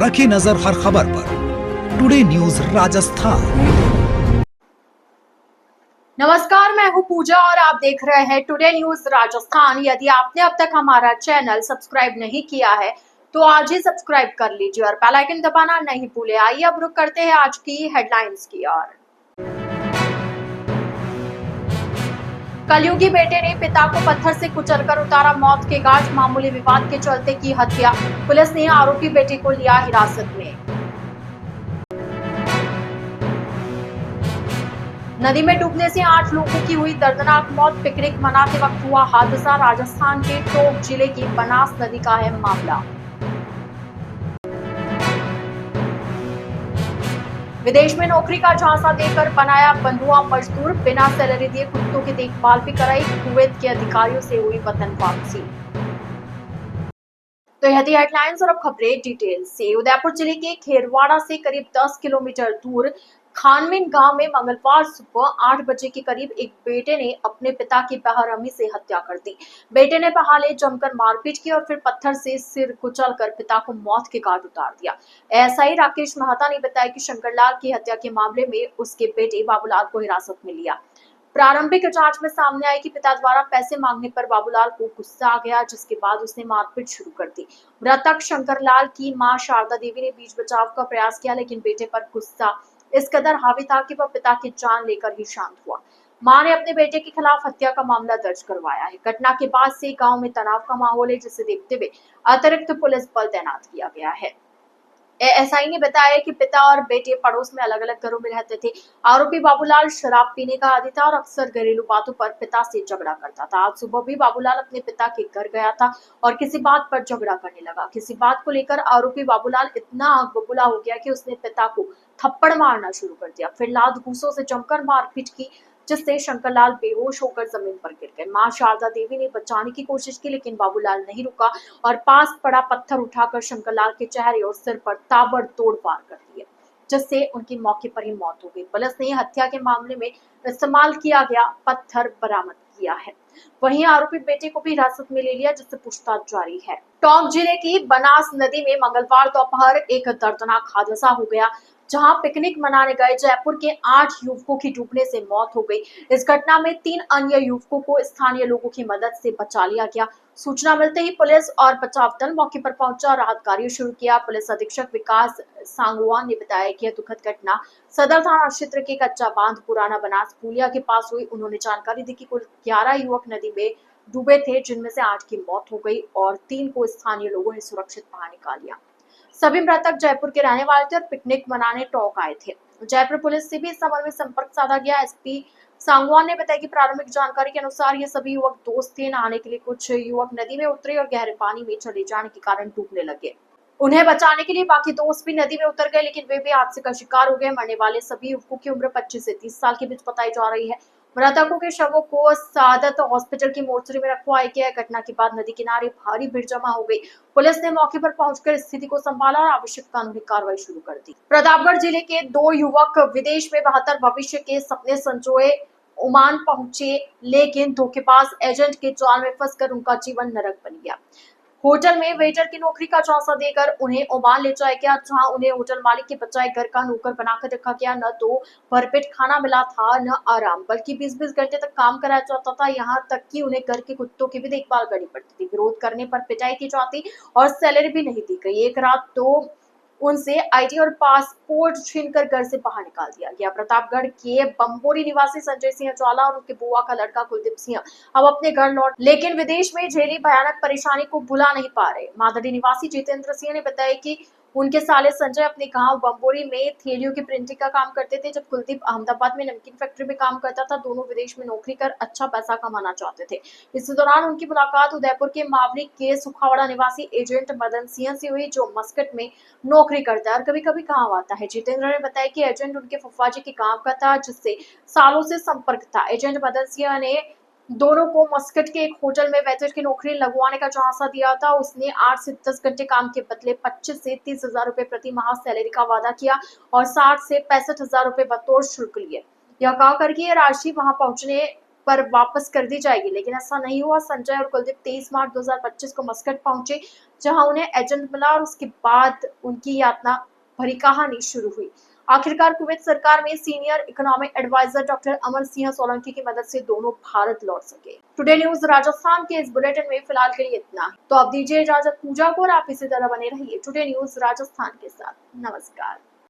रखी नजर हर खबर पर। Today news Rajasthan. नमस्कार, मैं हूं पूजा और आप देख रहे हैं टुडे न्यूज राजस्थान। यदि आपने अब तक हमारा चैनल सब्सक्राइब नहीं किया है तो आज ही सब्सक्राइब कर लीजिए और बेल आइकन दबाना नहीं भूले। आइए अब रुक करते हैं आज की हेडलाइंस की ओर। कलयुगी बेटे ने पिता को पत्थर से कुचलकर उतारा मौत के घाट। मामूली विवाद के चलते की हत्या। पुलिस ने आरोपी बेटे को लिया हिरासत में। नदी में डूबने से 8 लोगों की हुई दर्दनाक मौत। पिकनिक मनाते वक्त हुआ हादसा। राजस्थान के टोंक जिले की बनास नदी का है मामला। विदेश में नौकरी का झांसा देकर बनाया बंधुआ मजदूर। बिना सैलरी दिए कुत्तों की देखभाल भी कराई। कुवैत के अधिकारियों से हुई वतन वापसी। तो यह थी हेडलाइंस और अब खबरें डिटेल से। उदयपुर जिले के खेरवाड़ा से करीब 10 किलोमीटर दूर खानविन गांव में मंगलवार सुबह 8 बजे के करीब एक बेटे ने अपने पिता की बेरहमी से हत्या कर दी। बेटे ने पहले जमकर मारपीट की और फिर पत्थर से सिर कुचलकर पिता को मौत के घाट उतार दिया। एएसआई राकेश मेहता ने बताया कि शंकरलाल की हत्या के मामले में उसके बेटे बाबूलाल को हिरासत में लिया। प्रारंभिक जांच में सामने आया कि पिता द्वारा पैसे मांगने पर बाबूलाल को गुस्सा आ गया, जिसके बाद उसने मारपीट शुरू कर दी। मृतक शंकरलाल की मां शारदा देवी ने बीच बचाव का प्रयास किया, लेकिन बेटे पर गुस्सा इस कदर हावी था कि वह पिता की जान लेकर ही शांत हुआ। मां ने अपने बेटे के खिलाफ हत्या का मामला दर्ज करवाया है। घटना के बाद से गांव में तनाव का माहौल है, जिसे देखते हुए अतिरिक्त पुलिस बल तैनात किया गया है। एएसआई ने बताया कि पिता और बेटे पड़ोस में अलग अलग घरों में रहते थे। आरोपी बाबूलाल शराब पीने का आदी था और अक्सर घरेलू बातों पर पिता से झगड़ा करता था। आज सुबह भी बाबूलाल अपने पिता के घर गया था और किसी बात पर झगड़ा करने लगा। किसी बात को लेकर आरोपी बाबूलाल इतना आग बबूला हो गया कि उसने पिता को थप्पड़ मारना शुरू कर दिया। फिर लात घूंसों से जमकर मारपीट की, जिससे शंकरलाल बेहोश होकर जमीन पर गिर गए। मां शारदा देवी ने बचाने की कोशिश की, लेकिन बाबूलाल नहीं रुका और पास पड़ा पत्थर उठाकर शंकरलाल के चेहरे और सिर पर ताबड़तोड़ वार कर दिए, जिससे उनकी मौके पर ही मौत हो गई। पुलिस ने हत्या के मामले में इस्तेमाल किया गया पत्थर बरामद किया है। वहीं आरोपी बेटे को भी हिरासत में ले लिया, जिससे पूछताछ जारी है। टोंक जिले की बनास नदी में मंगलवार दोपहर एक दर्दनाक हादसा हो गया, जहां पिकनिक मनाने गए जयपुर के 8 युवकों की डूबने से मौत हो गई। इस घटना में 3 अन्य युवकों को स्थानीय लोगों की मदद से बचा लिया गया। सूचना मिलते ही पुलिस और बचाव दल मौके पर पहुंचा, राहत कार्य शुरू किया। पुलिस अधीक्षक विकास सांगवान ने बताया कि यह दुखद घटना सदर थाना क्षेत्र के कच्चा बांध पुराना बनास पुलिया के पास हुई। उन्होंने जानकारी दी कि कुल 11 युवक नदी में डूबे थे, जिनमें से 8 की मौत हो गई और 3 को स्थानीय लोगों ने सुरक्षित बाहर निकाल लिया। सभी मृतक जयपुर के रहने वाले थे और पिकनिक मनाने टोंक आए थे। जयपुर पुलिस से भी इस संबंध में संपर्क साधा गया। एसपी सांगवान ने बताया कि प्रारंभिक जानकारी के अनुसार ये सभी युवक दोस्त थे। नहाने के लिए कुछ युवक नदी में उतरे और गहरे पानी में चले जाने के कारण डूबने लगे। उन्हें बचाने के लिए बाकी दोस्त भी नदी में उतर गए, लेकिन वे भी हादसे का शिकार हो गए। मरने वाले सभी युवकों की उम्र 25 से 30 साल के बीच बताई जा रही है। मृतकों के शवों को सादत हॉस्पिटल की मोर्चरी में रखवाया गया। घटना के बाद नदी किनारे भारी भीड़ जमा हो गई। पुलिस ने मौके पर पहुंचकर स्थिति को संभाला और आवश्यक कानूनी कार्रवाई शुरू कर दी। प्रतापगढ़ जिले के 2 युवक विदेश में बेहतर भविष्य के सपने संजोए ओमान पहुंचे, लेकिन धोखेबाज एजेंट के जाल में फंसकर उनका जीवन नरक बन गया। होटल में वेटर की नौकरी का झांसा देकर उन्हें ओमान ले जाया गया, जहां उन्हें होटल मालिक के बजाय घर का नौकर बनाकर रखा गया। न तो भरपेट खाना मिला था, न आराम, बल्कि 20-20 घंटे तक काम कराया जाता था। यहाँ तक कि उन्हें घर के कुत्तों की भी देखभाल करनी पड़ती थी। विरोध करने पर पिटाई की जाती और सैलरी भी नहीं दी गई। एक रात तो उनसे आईडी और पासपोर्ट छीनकर घर से बाहर निकाल दिया गया। प्रतापगढ़ के बम्बोरी निवासी संजय सिंह ज्वाला और उनके बुआ का लड़का कुलदीप सिंह अब अपने घर लौट, लेकिन विदेश में झेली भयानक परेशानी को भुला नहीं पा रहे। मादड़ी निवासी जितेंद्र सिंह ने बताया कि उनके साले संजय अपने गांव बम्बोरी में थैलियों की प्रिंटिंग का काम करते थे, जब कुलदीप अहमदाबाद में नमकीन फैक्ट्री में काम करता था। दोनों विदेश में नौकरी कर अच्छा पैसा कमाना चाहते थे। इस दौरान उनकी मुलाकात उदयपुर के मावली के सुखावाड़ा निवासी एजेंट मदन सिंह से हुई, जो मस्कट में नौकरी करता है और कभी कभी गाँव आता है। जितेंद्र ने बताया कि एजेंट उनके फुफा जी के गाँव का था, जिससे सालों से संपर्क था। एजेंट मदन सिंह ने दोनों को मस्कट के एक होटल में वेटर की नौकरी लगवाने का झांसा दिया था। उसने 8 से 10 घंटे काम के बदले 25 से 30 हजार रुपए प्रति माह सैलरी का वादा किया और 60 से 65 हजार रुपए बतौर शुल्क लिए। यह कहकर कि ये राशि वहां पहुंचने पर वापस कर दी जाएगी, लेकिन ऐसा नहीं हुआ। संजय और कुलदीप 23 मार्च 2025 को मस्कट पहुंचे, जहां उन्हें एजेंट मिला और उसके बाद उनकी यातना भरी कहानी शुरू हुई। आखिरकार कुवैत सरकार में senior economic adviser doctor Amar Singh Solanki की मदद से दोनों भारत लौट सके। टुडे न्यूज राजस्थान के इस बुलेटिन में फिलहाल के लिए इतना ही। तो अब दीजिए इजाजत पूजा को, और आप इसी तरह बने रहिए टुडे न्यूज राजस्थान के साथ। नमस्कार।